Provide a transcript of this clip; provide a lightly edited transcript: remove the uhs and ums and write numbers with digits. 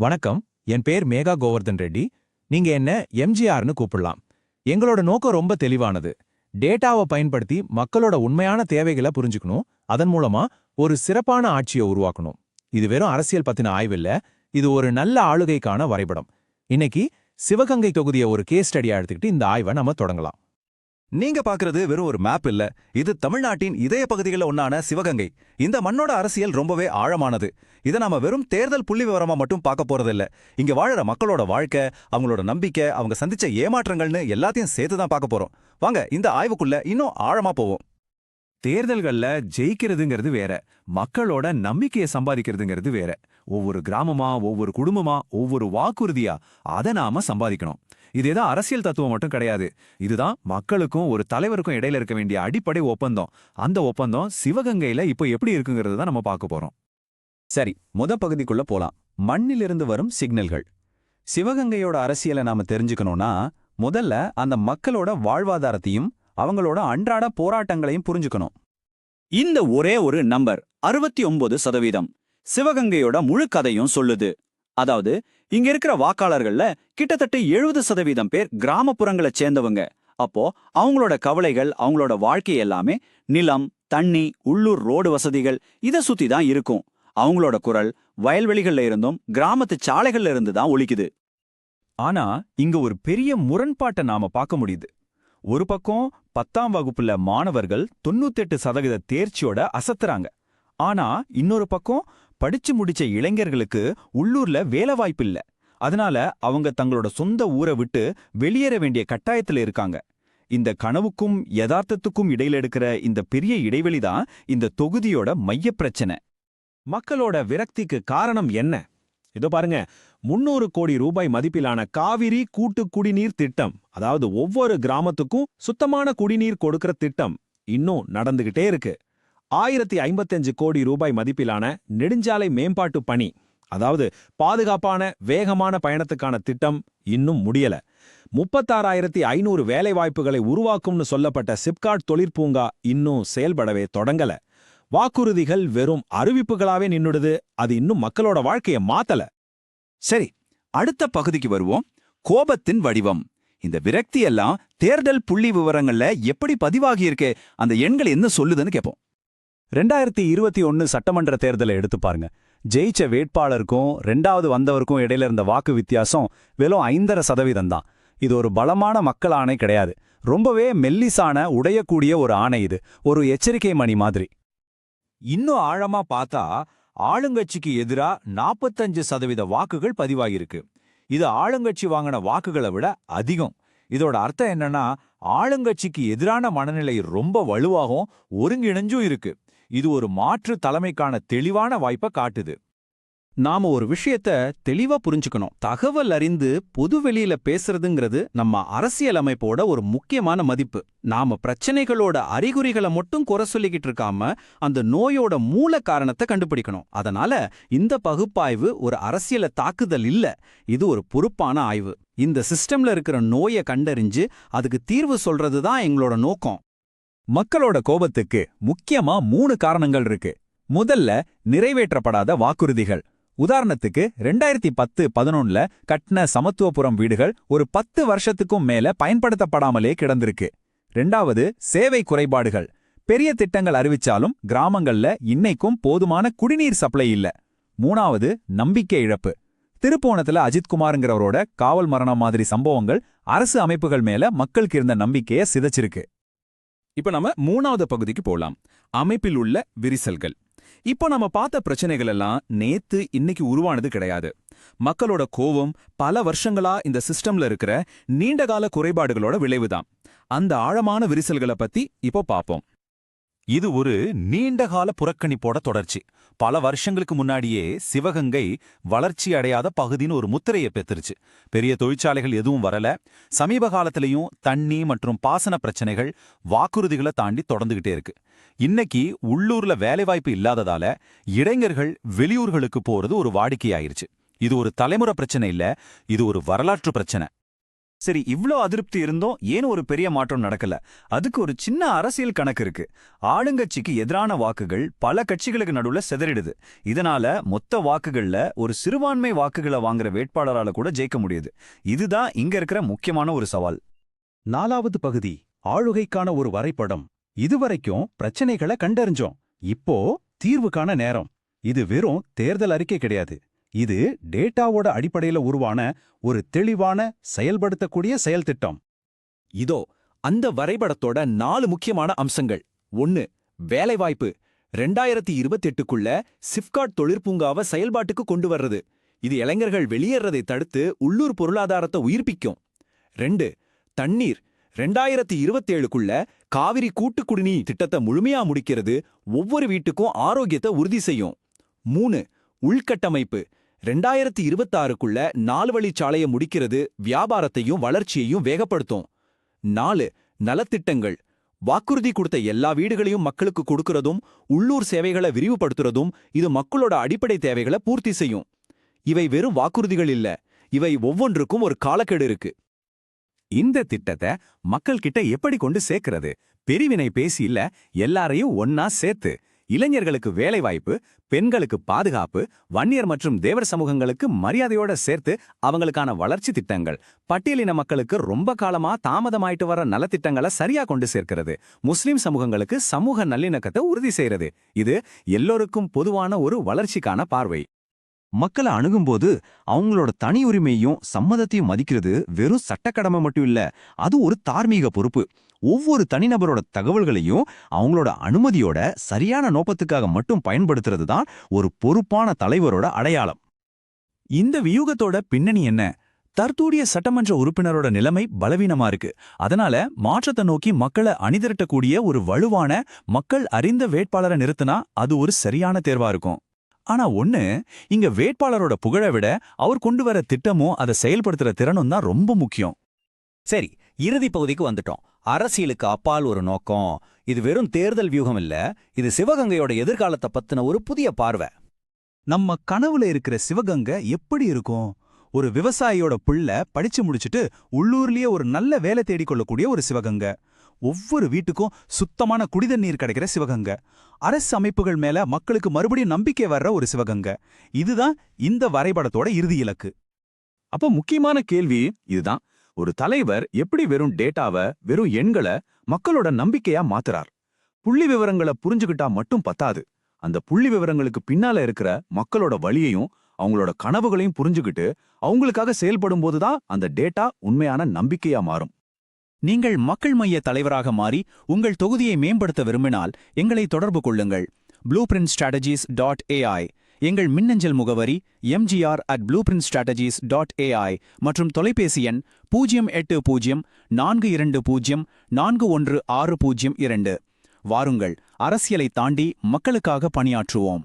வணக்கம். என் பேர் மேகா கோவர்தன் ரெட்டி. நீங்க என்ன எம்ஜிஆர்னு கூப்பிடலாம். எங்களோட நோக்கம் ரொம்ப தெளிவானது. டேட்டாவை பயன்படுத்தி மக்களோட உண்மையான தேவைகளை புரிஞ்சுக்கணும். அதன் மூலமா ஒரு சிறப்பான ஆட்சியை உருவாக்கணும். இது வெறும் அரசியல் பத்தின ஆய்வில்ல, இது ஒரு நல்ல ஆளுகைக்கான வரைபடம். இன்னைக்கு சிவகங்கை தொகுதியை ஒரு கேஸ் ஸ்டடியா எடுத்துக்கிட்டு இந்த ஆய்வை நம்ம தொடங்கலாம். நீங்க பாக்குறது வெறும் ஒரு மேப் இல்ல, இது தமிழ்நாட்டின் இதய பகுதிகளில் ஒன்னான சிவகங்கை. இந்த மண்ணோட அரசியல் ரொம்பவே ஆழமானது. இதை நாம வெறும் தேர்தல் புள்ளி விவரமா மட்டும் பார்க்க போறதில்ல. இங்க வாழற மக்களோட வாழ்க்கை, அவங்களோட நம்பிக்கை, அவங்க சந்திச்ச ஏமாற்றங்கள்னு எல்லாத்தையும் சேர்த்து தான் பார்க்க போறோம். வாங்க இந்த ஆய்வுக்குள்ள இன்னும் ஆழமா போவோம். தேர்தல்கள்ல ஜெயிக்கிறதுங்கிறது வேற, மக்களோட நம்பிக்கையை சம்பாதிக்கிறதுங்கிறது வேற. ஒவ்வொரு கிராமமா, ஒவ்வொரு குடும்பமா, ஒவ்வொரு வாக்குறுதியா அதை நாம சம்பாதிக்கணும். இது ஏதோ அரசியல் தத்துவம் மட்டும் கிடையாது. இதுதான் மக்களுக்கும் ஒரு தலைவருக்கும் இடையில இருக்க வேண்டிய அடிப்படை ஒப்பந்தம். அந்த ஒப்பந்தம் சிவகங்கையில இப்போ எப்படி இருக்குங்கிறது தான் நம்ம பார்க்க போறோம். சரி, பகுதிக்குள்ள போலாம். மண்ணிலிருந்து வரும் சிக்னல்கள். சிவகங்கையோட அரசியலை நாம தெரிஞ்சுக்கணும்னா முதல்ல அந்த மக்களோட வாழ்வாதாரத்தையும் அவங்களோட அன்றாட போராட்டங்களையும் புரிஞ்சுக்கணும். இந்த ஒரே ஒரு நம்பர் 69% சிவகங்கையோட முழு கதையும் சொல்லுது. அதாவது இங்க இருக்கிற வாக்காளர்கள்ல கிட்டத்தட்ட 70% பேர் கிராமப்புறங்களை சேர்ந்தவங்க. அப்போ அவங்களோட கவலைகள், அவங்களோட வாழ்க்கை எல்லாமே நிலம், தண்ணி, உள்ளூர் ரோடு வசதிகள் இதை சுத்தி தான் இருக்கும். அவங்களோட குரல் வயல்வெளிகள்ல இருந்தும் கிராமத்து சாலைகள்ல இருந்து தான் ஒலிக்குது. ஆனா இங்க ஒரு பெரிய முரண்பாட்டை நாம பார்க்க முடியுது. ஒரு பக்கம் 10ஆம் வகுப்புல மாணவர்கள் 98% தேர்ச்சியோட அசத்துறாங்க. ஆனா இன்னொரு பக்கம் படிச்சு முடிச்ச இளைஞர்களுக்கு உள்ளூர்ல வேலைவாய்ப்பு இல்ல. அதனால அவங்க தங்களோட சொந்த ஊரை விட்டு வெளியேற வேண்டிய கட்டாயத்துல இருக்காங்க. இந்த கனவுக்கும் யதார்த்தத்துக்கும் இடையில எடுக்கிற இந்த பெரிய இடைவெளிதான் இந்த தொகுதியோட மைய பிரச்சனை. மக்களோட விரக்திக்கு காரணம் என்ன? இதோ பாருங்க, 300 கோடி ரூபாய் மதிப்பிலான காவிரி கூட்டு குடிநீர் திட்டம், அதாவது ஒவ்வொரு கிராமத்துக்கும் சுத்தமான குடிநீர் கொடுக்கிற திட்டம் இன்னும் நடந்துகிட்டே இருக்கு. 1055 கோடி ரூபாய் மதிப்பிலான நெடுஞ்சாலை மேம்பாட்டு பணி, அதாவது பாதுகாப்பான வேகமான பயணத்துக்கான திட்டம் இன்னும் முடியல. 36,500 வேலைவாய்ப்புகளை உருவாக்கும்னு சொல்லப்பட்ட சிப்காட் தொழிற்பூங்கா இன்னும் செயல்படவே தொடங்கல. வாக்குறுதிகள் வெறும் அறிவிப்புகளாவே நின்னுடுது. அது இன்னும் மக்களோட வாழ்க்கைய மாத்தல. சரி, அடுத்த பகுதிக்கு வருவோம். கோபத்தின் வடிவம். இந்த விரக்தி எல்லாம் தேர்தல் புள்ளி விவரங்கள்ல எப்படி பதிவாகியிருக்கு, அந்த எண்கள் என்ன சொல்லுதுன்னு கேட்போம். 2021 சட்டமன்ற தேர்தலை எடுத்து பாருங்க. ஜெயிச்ச வேட்பாளருக்கும் ரெண்டாவது வந்தவருக்கும் இடையில இருந்த வாக்கு வித்தியாசம் வெறும் 5.5% தான். இது ஒரு பலமான மக்கள் ஆணை கிடையாது. ரொம்பவே மெல்லிசான உடையக்கூடிய ஒரு ஆணை. இது ஒரு எச்சரிக்கை மணி மாதிரி. இன்னும் ஆழமா பார்த்தா ஆளுங்கட்சிக்கு எதிரா 45% வாக்குகள் பதிவாகியிருக்கு. இது ஆளுங்கட்சி வாங்கின வாக்குகளை விட அதிகம். இதோட அர்த்தம் என்னன்னா, ஆளுங்கட்சிக்கு எதிரான மனநிலை ரொம்ப வலுவாகவும் ஒருங்கிணைஞ்சும் இருக்கு. இது ஒரு மாற்று தலைமைக்கான தெளிவான வாய்ப்பை காட்டுது. நாம ஒரு விஷயத்த தெளிவா புரிஞ்சுக்கணும். தகவல் அறிந்து பொது வெளியில பேசுறதுங்கிறது நம்ம அரசியல் அமைப்போட ஒரு முக்கியமான மதிப்பு. நாம பிரச்சனைகளோட அறிகுறிகளை மட்டும் குறை சொல்லிக்கிட்டு இருக்காம அந்த நோயோட மூல காரணத்தை கண்டுபிடிக்கணும். அதனால இந்த பகுப்பாய்வு ஒரு அரசியல தாக்குதல் இல்ல, இது ஒரு பொறுப்பான ஆய்வு. இந்த சிஸ்டம்ல இருக்கிற நோயை கண்டறிஞ்சு அதுக்கு தீர்வு சொல்றது தான் எங்களோட நோக்கம். மக்களோட கோபத்துக்கு முக்கியமா 3 காரணங்கள் இருக்கு. முதல்ல, நிறைவேற்றப்படாத வாக்குறுதிகள். உதாரணத்துக்கு 2010-11 கட்டின சமத்துவபுரம் வீடுகள் ஒரு 10 வருஷத்துக்கும் மேல பயன்படுத்தப்படாமலே கிடந்திருக்கு. 2வது, சேவை குறைபாடுகள். பெரிய திட்டங்கள் அறிவிச்சாலும் கிராமங்கள்ல இன்னைக்கும் போதுமான குடிநீர் சப்ளை இல்ல. 3வது, நம்பிக்கை இழப்பு. திருப்போணத்துல அஜித்குமார்ங்கிறவரோட காவல் மரணம் மாதிரி சம்பவங்கள் அரசு அமைப்புகள் மேல மக்களுக்கு இருந்த நம்பிக்கையை சிதைச்சிருக்கு. இப்ப நம்ம 3வது பகுதிக்கு போலாம். அமைப்பில் உள்ள விரிசல்கள். இப்போ நம்ம பார்த்த பிரச்சனைகள் எல்லாம் நேத்து இன்னைக்கு உருவானது கிடையாது. மக்களோட கோவம் பல வருஷங்களா இந்த சிஸ்டம்ல இருக்கிற நீண்டகால குறைபாடுகளோட விளைவுதான். அந்த ஆழமான விரிசல்களை பத்தி இப்போ பாப்போம். இது ஒரு நீண்டகால புறக்கணிப்போட தொடர்ச்சி. பல வருஷங்களுக்கு முன்னாடியே சிவகங்கை வளர்ச்சி அடையாத பகுதின்னு ஒரு முத்திரையை பெற்றுருச்சு. பெரிய தொழிற்சாலைகள் எதுவும் வரல. சமீப காலத்திலையும் தண்ணி மற்றும் பாசன பிரச்சனைகள் வாக்குறுதிகளை தாண்டி தொடர்ந்துகிட்டே இருக்கு. இன்னைக்கு உள்ளூர்ல வேலைவாய்ப்பு இல்லாததால இளைஞர்கள் வெளியூர்களுக்கு போறது ஒரு வாடிக்கையாயிருச்சு. இது ஒரு தலைமுறை பிரச்சனை இல்ல, இது ஒரு வரலாற்று பிரச்சனை. சரி, இவ்ளோ அதிருப்தி இருந்தும் ஏன் ஒரு பெரிய மாற்றம் நடக்கல? அதுக்கு ஒரு சின்ன அரசியல் கணக்கு இருக்கு. ஆளுங்கட்சிக்கு எதிரான வாக்குகள் பல கட்சிகளுக்கு நடுவுல சிதறிடுது. இதனால மொத்த வாக்குகள்ல ஒரு சிறுபான்மை வாக்குகளை வாங்குற வேட்பாளரால கூட ஜெயிக்க முடியுது. இதுதான் இங்க இருக்கிற முக்கியமான ஒரு சவால். 4வது பகுதி, ஆளுகைக்கான ஒரு வரைபடம். இதுவரைக்கும் பிரச்சனைகளை கண்டறிஞ்சோம். இப்போ தீர்வுக்கான நேரம். இது வெறும் தேர்தல் அறிக்கை கிடையாது. இது டேட்டாவோட அடிப்படையில உருவான ஒரு தெளிவான செயல்படுத்தக்கூடிய செயல் திட்டம். இதோ அந்த வரைபடத்தோட 4 முக்கியமான அம்சங்கள். 1. வேலைவாய்ப்பு. 2028க்குள்ள சிப்காட் தொழிற்பூங்காவை செயல்பாட்டுக்கு கொண்டு வர்றது. இது இளைஞர்கள் வெளியேறதை தடுத்து உள்ளூர் பொருளாதாரத்தை உயிர்ப்பிக்கும். 2. தண்ணீர். 2027க்குள்ள காவிரி கூட்டு குடிநீர் திட்டத்தை முழுமையா முடிக்கிறது ஒவ்வொரு வீட்டுக்கும் ஆரோக்கியத்தை உறுதி செய்யும். 3. உள்கட்டமைப்பு. 2026க்குள்ள 4 வழிச்சாலையை முடிக்கிறது வியாபாரத்தையும் வளர்ச்சியையும் வேகப்படுத்தும். 4. நலத்திட்டங்கள். வாக்குறுதி கொடுத்த எல்லா வீடுகளையும் மக்களுக்கு கொடுக்கறதும் உள்ளூர் சேவைகளை விரிவுபடுத்துறதும் இது மக்களோட அடிப்படை தேவைகளை பூர்த்தி செய்யும். இவை வெறும் வாக்குறுதிகள் இல்ல, இவை ஒவ்வொன்றுக்கும் ஒரு காலக்கெடு இருக்கு. இந்த திட்டத்தை மக்கள் கிட்ட எப்படி கொண்டு சேர்க்கிறது? பிரிவினை பேசி இல்ல, எல்லாரையும் ஒன்னா சேர்த்து. இளைஞர்களுக்கு வேலைவாய்ப்பு, பெண்களுக்கு பாதுகாப்பு, வன்னியர் மற்றும் தேவர் சமூகங்களுக்கு மரியாதையோட சேர்த்து அவங்களுக்கான வளர்ச்சி திட்டங்கள், பட்டியலின மக்களுக்கு ரொம்ப காலமா தாமதமாயிட்டு வர நலத்திட்டங்களை சரியா கொண்டு சேர்க்கிறது, முஸ்லிம் சமூகங்களுக்கு சமூக நல்லிணக்கத்தை உறுதி செய்யறது. இது எல்லோருக்கும் பொதுவான ஒரு வளர்ச்சிக்கான பார்வை. மக்களை அணுகும்போது அவங்களோட தனி உரிமையும் சம்மதத்தையும் மதிக்கிறது வெறும் சட்டக்கடமை மட்டும் இல்ல, அது ஒரு தார்மீக பொறுப்பு. ஒவ்வொரு தனிநபரோட தகவல்களையும் அவங்களோட அனுமதியோட சரியான நோக்கத்துக்காக மட்டும் பயன்படுத்துறது தான் ஒரு பொறுப்பான தலைவரோட அடையாளம். இந்த வியூகத்தோட பின்னணி என்ன? தற்போதைய சட்டமன்ற உறுப்பினரோட நிலைமை பலவீனமா இருக்கு. அதனால மாற்றத்தை நோக்கி மக்களை அணிதிரட்டக்கூடிய ஒரு வலுவான, மக்கள் அறிந்த வேட்பாளரை நிறுத்தினா அது ஒரு சரியான தேர்வா இருக்கும். ஆனா இங்க வேட்பாளரோட புகழை விட அவர் கொண்டு வர திட்டமும் அதை செயல்படுத்துற திறனும் தான் ரொம்ப முக்கியம். சரி, இறுதி பகுதிக்கு வந்துட்டோம். அரசியலுக்கு அப்பால் ஒரு நோக்கம். இது வெறும் தேர்தல் வியூகம் இல்ல, இது சிவகங்கையோட எதிர்காலத்தை பத்தின ஒரு புதிய பார்வை. நம்ம கனவுல இருக்கிற சிவகங்கை எப்படி இருக்கும்? ஒரு விவசாயியோட புள்ள படிச்சு முடிச்சுட்டு உள்ளூர்லயே ஒரு நல்ல வேலை தேடிக்கொள்ளக்கூடிய ஒரு சிவகங்கை. ஒவ்வொரு வீட்டுக்கும் சுத்தமான குடிதண்ணீர் கிடைக்கிற சிவகங்கை. அரசு அமைப்புகள் மேல மக்களுக்கு மறுபடியும் நம்பிக்கை வர்ற ஒரு சிவகங்கை. இதுதான் இந்த வரைபடத்தோட இறுதி இலக்கு. அப்ப முக்கியமான கேள்வி இதுதான். ஒரு தலைவர் எப்படி வெறும் டேட்டாவை, வெறும் எண்களை மக்களோட நம்பிக்கையா மாத்துறார்? புள்ளி விவரங்களை புரிஞ்சுக்கிட்டா மட்டும் பத்தாது. அந்த புள்ளி விவரங்களுக்கு பின்னால இருக்கிற மக்களோட வழியையும் அவங்களோட கனவுகளையும் புரிஞ்சுக்கிட்டு அவங்களுக்காக செயல்படும் போதுதான் அந்த டேட்டா உண்மையான நம்பிக்கையா மாறும். நீங்கள் மக்கள் மைய தலைவராக மாறி உங்கள் தொகுதியை மேம்படுத்த விரும்பினால் எங்களை தொடர்பு கொள்ளுங்கள். blueprintstrategies.ai. எங்கள் மின்னஞ்சல் முகவரி mgr@blueprintstrategies.ai மற்றும் தொலைபேசி எண் 08042041602. வாருங்கள், அரசியலை தாண்டி மக்களுக்காக பணியாற்றுவோம்.